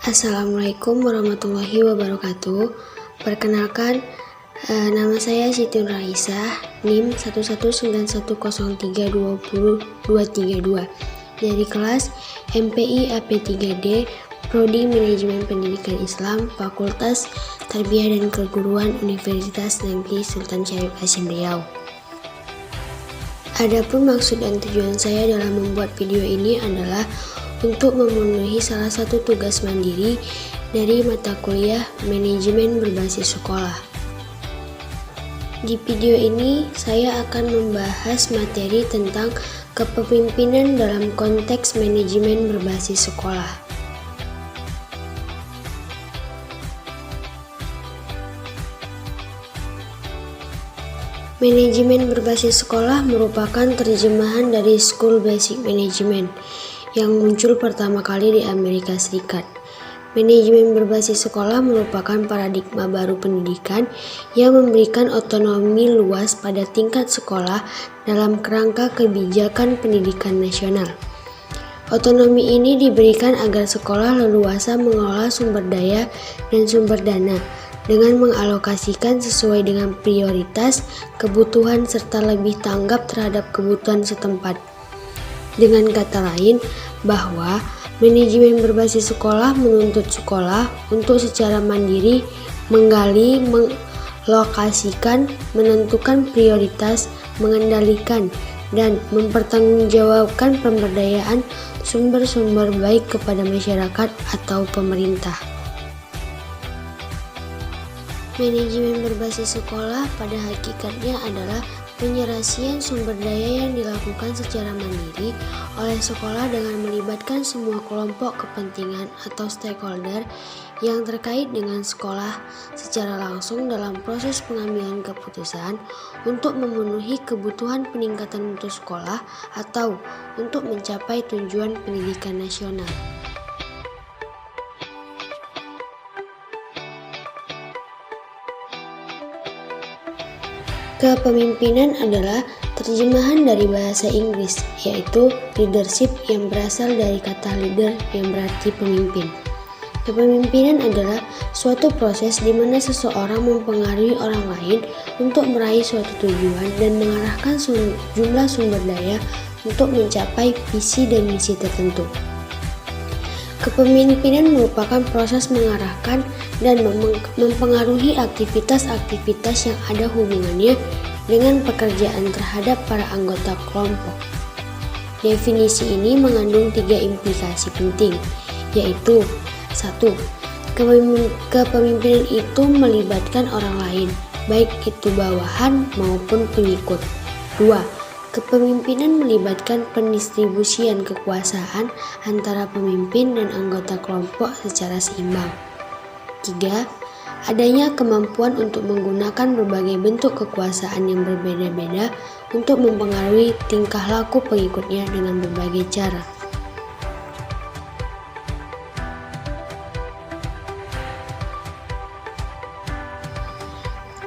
Assalamualaikum warahmatullahi wabarakatuh. Perkenalkan, nama saya Siti Raisah, NIM 11910320232 dari kelas MPI AP3D, Prodi Manajemen Pendidikan Islam, Fakultas Tarbiyah dan Keguruan Universitas Negeri Sultan Syarif Hasyim Riau. Adapun maksud dan tujuan saya dalam membuat video ini adalah untuk memenuhi salah satu tugas mandiri dari mata kuliah Manajemen Berbasis Sekolah. Di video ini saya akan membahas materi tentang kepemimpinan dalam konteks manajemen berbasis sekolah. Manajemen berbasis sekolah merupakan terjemahan dari School Basic Management yang muncul pertama kali di Amerika Serikat. Manajemen berbasis sekolah merupakan paradigma baru pendidikan yang memberikan otonomi luas pada tingkat sekolah dalam kerangka kebijakan pendidikan nasional. Otonomi ini diberikan agar sekolah leluasa mengelola sumber daya dan sumber dana dengan mengalokasikan sesuai dengan prioritas, kebutuhan, serta lebih tanggap terhadap kebutuhan setempat. Dengan kata lain, bahwa manajemen berbasis sekolah menuntut sekolah untuk secara mandiri menggali, melokasikan, menentukan prioritas, mengendalikan, dan mempertanggungjawabkan pemberdayaan sumber-sumber baik kepada masyarakat atau pemerintah. Manajemen berbasis sekolah pada hakikatnya adalah penyerasian sumber daya yang dilakukan secara mandiri oleh sekolah dengan melibatkan semua kelompok kepentingan atau stakeholder yang terkait dengan sekolah secara langsung dalam proses pengambilan keputusan untuk memenuhi kebutuhan peningkatan mutu sekolah atau untuk mencapai tujuan pendidikan nasional. Kepemimpinan adalah terjemahan dari bahasa Inggris, yaitu leadership yang berasal dari kata leader yang berarti pemimpin. Kepemimpinan adalah suatu proses di mana seseorang mempengaruhi orang lain untuk meraih suatu tujuan dan mengarahkan jumlah sumber daya untuk mencapai visi dan misi tertentu. Kepemimpinan merupakan proses mengarahkan dan mempengaruhi aktivitas-aktivitas yang ada hubungannya dengan pekerjaan terhadap para anggota kelompok. Definisi ini mengandung 3 implikasi penting, yaitu 1. Kepemimpinan itu melibatkan orang lain, baik itu bawahan maupun pengikut. 2. Kepemimpinan melibatkan pendistribusian kekuasaan antara pemimpin dan anggota kelompok secara seimbang. 3. Adanya kemampuan untuk menggunakan berbagai bentuk kekuasaan yang berbeda-beda untuk mempengaruhi tingkah laku pengikutnya dengan berbagai cara.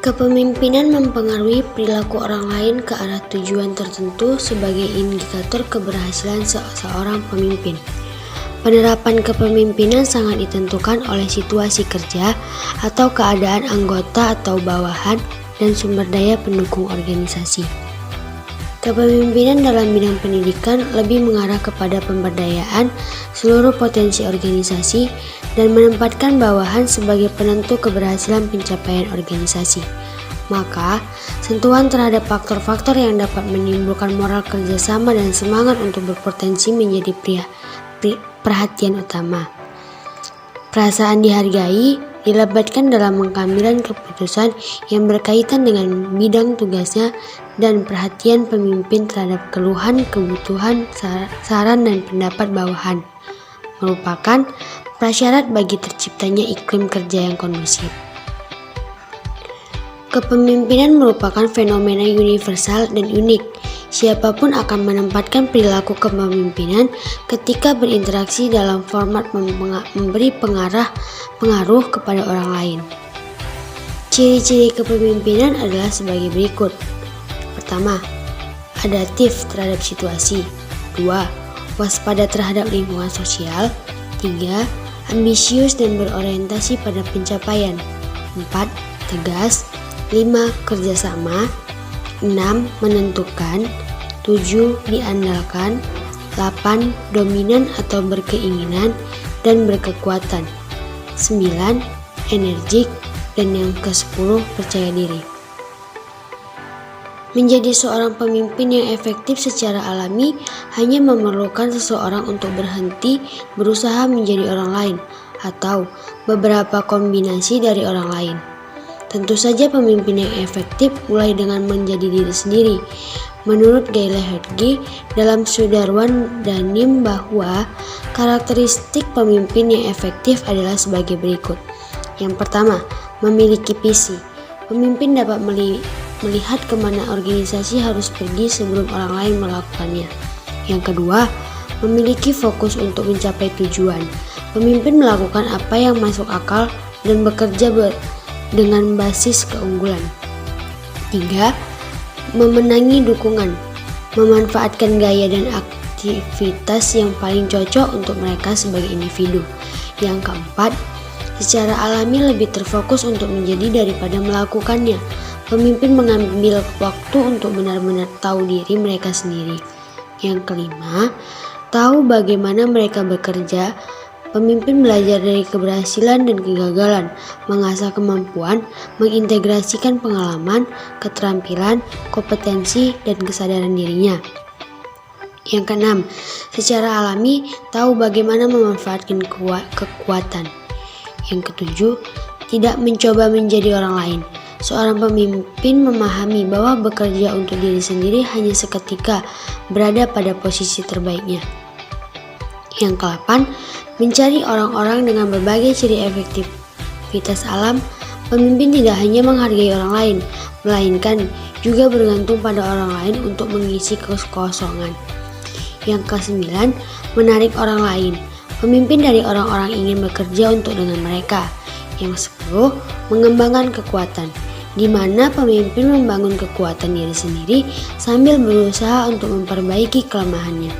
Kepemimpinan mempengaruhi perilaku orang lain ke arah tujuan tertentu sebagai indikator keberhasilan seorang pemimpin. Penerapan kepemimpinan sangat ditentukan oleh situasi kerja atau keadaan anggota atau bawahan dan sumber daya pendukung organisasi. Kepemimpinan dalam bidang pendidikan lebih mengarah kepada pemberdayaan seluruh potensi organisasi dan menempatkan bawahan sebagai penentu keberhasilan pencapaian organisasi. Maka, sentuhan terhadap faktor-faktor yang dapat menimbulkan moral kerjasama dan semangat untuk berpotensi menjadi perhatian utama. Perasaan dihargai dilebatkan dalam pengambilan keputusan yang berkaitan dengan bidang tugasnya dan perhatian pemimpin terhadap keluhan, kebutuhan, saran, dan pendapat bawahan merupakan prasyarat bagi terciptanya iklim kerja yang kondusif. Kepemimpinan merupakan fenomena universal dan unik. Siapapun akan menempatkan perilaku kepemimpinan ketika berinteraksi dalam format memberi pengaruh kepada orang lain. Ciri-ciri kepemimpinan adalah sebagai berikut. Pertama, adaptif terhadap situasi. 2. Waspada terhadap lingkungan sosial. 3. ambisius dan berorientasi pada pencapaian. 4. Tegas. 5. Kerjasama. 6. Menentukan. 7. Diandalkan. 8. Dominan atau berkeinginan dan berkekuatan. 9. Energik. Dan yang ke-10 percaya diri. Menjadi seorang pemimpin yang efektif secara alami hanya memerlukan seseorang untuk berhenti berusaha menjadi orang lain atau beberapa kombinasi dari orang lain. Tentu saja pemimpin yang efektif mulai dengan menjadi diri sendiri. Menurut Gayle Hertge dalam Sudarwan Dhanim bahwa karakteristik pemimpin yang efektif adalah sebagai berikut. Yang pertama, memiliki visi. Pemimpin dapat melihat kemana organisasi harus pergi sebelum orang lain melakukannya. Yang kedua, memiliki fokus untuk mencapai tujuan. Pemimpin melakukan apa yang masuk akal dan bekerja dengan basis keunggulan. 3. Memenangi dukungan. Memanfaatkan gaya dan aktivitas yang paling cocok untuk mereka sebagai individu. Yang keempat, secara alami lebih terfokus untuk menjadi daripada melakukannya. Pemimpin mengambil waktu untuk benar-benar tahu diri mereka sendiri. Yang kelima, tahu bagaimana mereka bekerja. Pemimpin belajar dari keberhasilan dan kegagalan, mengasah kemampuan, mengintegrasikan pengalaman, keterampilan, kompetensi, dan kesadaran dirinya. Yang keenam, secara alami tahu bagaimana memanfaatkan kekuatan. Yang ketujuh, tidak mencoba menjadi orang lain. Seorang pemimpin memahami bahwa bekerja untuk diri sendiri hanya seketika berada pada posisi terbaiknya. Yang ke-8, mencari orang-orang dengan berbagai ciri efektivitas alam. Pemimpin tidak hanya menghargai orang lain, melainkan juga bergantung pada orang lain untuk mengisi kekosongan. Yang ke-9, menarik orang lain. Pemimpin dari orang-orang ingin bekerja untuk dengan mereka. Yang 10, mengembangkan kekuatan, di mana pemimpin membangun kekuatan diri sendiri sambil berusaha untuk memperbaiki kelemahannya.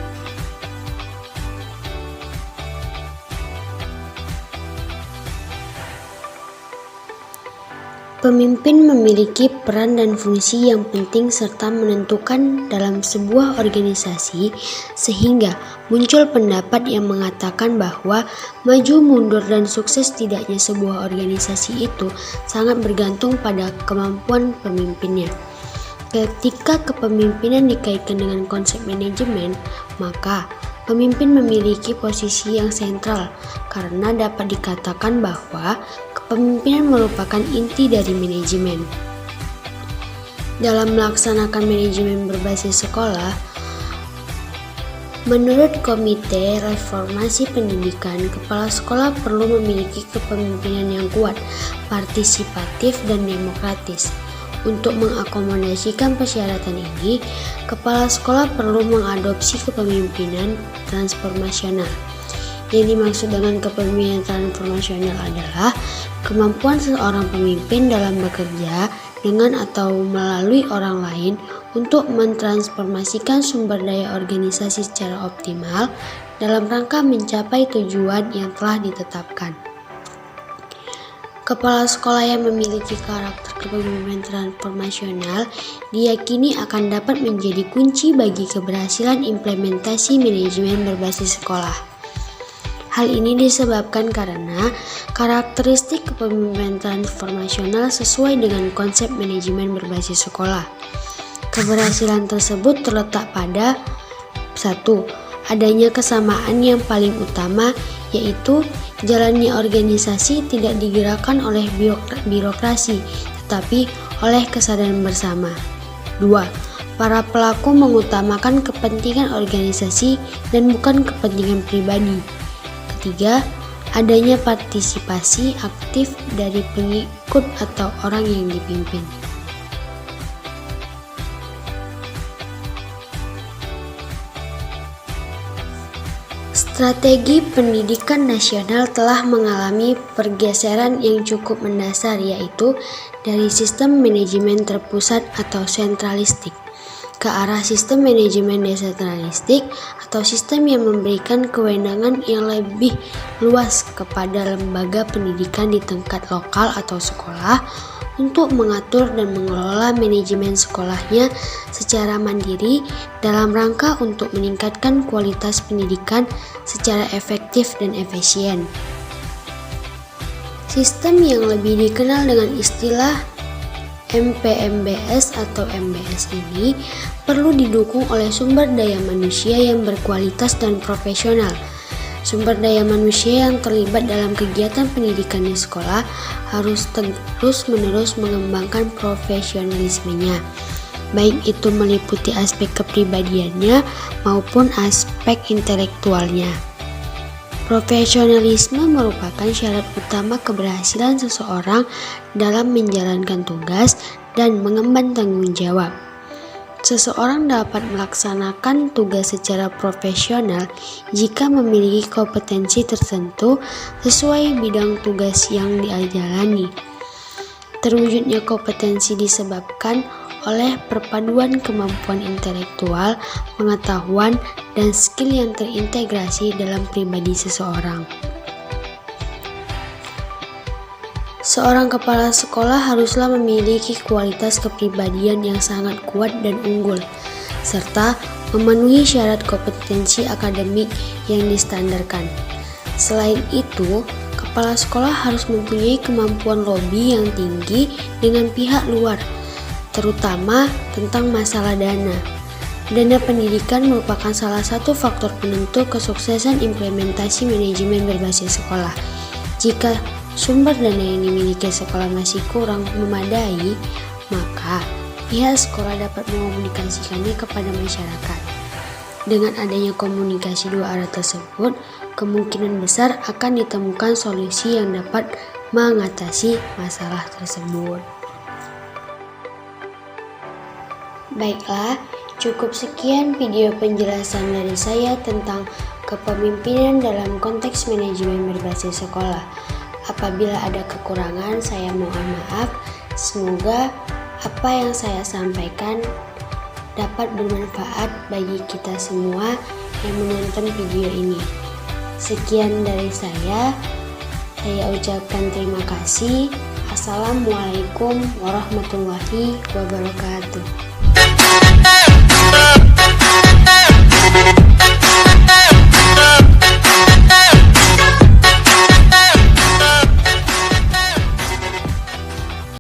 Pemimpin memiliki peran dan fungsi yang penting serta menentukan dalam sebuah organisasi, sehingga muncul pendapat yang mengatakan bahwa maju, mundur, dan sukses tidaknya sebuah organisasi itu sangat bergantung pada kemampuan pemimpinnya. Ketika kepemimpinan dikaitkan dengan konsep manajemen, maka pemimpin memiliki posisi yang sentral karena dapat dikatakan bahwa kepemimpinan merupakan inti dari manajemen. Dalam melaksanakan manajemen berbasis sekolah, menurut Komite Reformasi Pendidikan, kepala sekolah perlu memiliki kepemimpinan yang kuat, partisipatif, dan demokratis. Untuk mengakomodasikan persyaratan ini, kepala sekolah perlu mengadopsi kepemimpinan transformasional. Yang dimaksud dengan kepemimpinan transformasional adalah kemampuan seorang pemimpin dalam bekerja dengan atau melalui orang lain untuk mentransformasikan sumber daya organisasi secara optimal dalam rangka mencapai tujuan yang telah ditetapkan. Kepala sekolah yang memiliki karakter kepemimpinan transformasional diyakini akan dapat menjadi kunci bagi keberhasilan implementasi manajemen berbasis sekolah. Hal ini disebabkan karena karakteristik kepemimpinan transformasional sesuai dengan konsep manajemen berbasis sekolah. Keberhasilan tersebut terletak pada 1. Adanya kesamaan yang paling utama, yaitu jalannya organisasi tidak digerakkan oleh birokrasi, tetapi oleh kesadaran bersama. 2. Para pelaku mengutamakan kepentingan organisasi dan bukan kepentingan pribadi. 3. Adanya partisipasi aktif dari pengikut atau orang yang dipimpin. Strategi pendidikan nasional telah mengalami pergeseran yang cukup mendasar, yaitu dari sistem manajemen terpusat atau sentralistik ke arah sistem manajemen desentralistik atau sistem yang memberikan kewenangan yang lebih luas kepada lembaga pendidikan di tingkat lokal atau sekolah untuk mengatur dan mengelola manajemen sekolahnya secara mandiri dalam rangka untuk meningkatkan kualitas pendidikan secara efektif dan efisien. Sistem yang lebih dikenal dengan istilah MPMBS atau MBS ini perlu didukung oleh sumber daya manusia yang berkualitas dan profesional. Sumber daya manusia yang terlibat dalam kegiatan pendidikan di sekolah harus terus-menerus mengembangkan profesionalismenya, baik itu meliputi aspek kepribadiannya maupun aspek intelektualnya. Profesionalisme merupakan syarat utama keberhasilan seseorang dalam menjalankan tugas dan mengemban tanggung jawab. Seseorang dapat melaksanakan tugas secara profesional jika memiliki kompetensi tertentu sesuai bidang tugas yang dijalani. Terwujudnya kompetensi disebabkan oleh perpaduan kemampuan intelektual, pengetahuan, dan skill yang terintegrasi dalam pribadi seseorang. Seorang kepala sekolah haruslah memiliki kualitas kepribadian yang sangat kuat dan unggul, serta memenuhi syarat kompetensi akademik yang distandarkan. Selain itu, kepala sekolah harus mempunyai kemampuan lobi yang tinggi dengan pihak luar, terutama tentang masalah dana. Dana pendidikan merupakan salah satu faktor penentu kesuksesan implementasi manajemen berbasis sekolah. Jika sumber dana yang dimiliki sekolah masih kurang memadai, maka pihak sekolah dapat mengomunikasikannya kepada masyarakat. Dengan adanya komunikasi dua arah tersebut, kemungkinan besar akan ditemukan solusi yang dapat mengatasi masalah tersebut. Baiklah, cukup sekian video penjelasan dari saya tentang kepemimpinan dalam konteks manajemen berbasis sekolah. Apabila ada kekurangan, saya mohon maaf. Semoga apa yang saya sampaikan dapat bermanfaat bagi kita semua yang menonton video ini. Sekian dari saya ucapkan terima kasih. Assalamualaikum warahmatullahi wabarakatuh.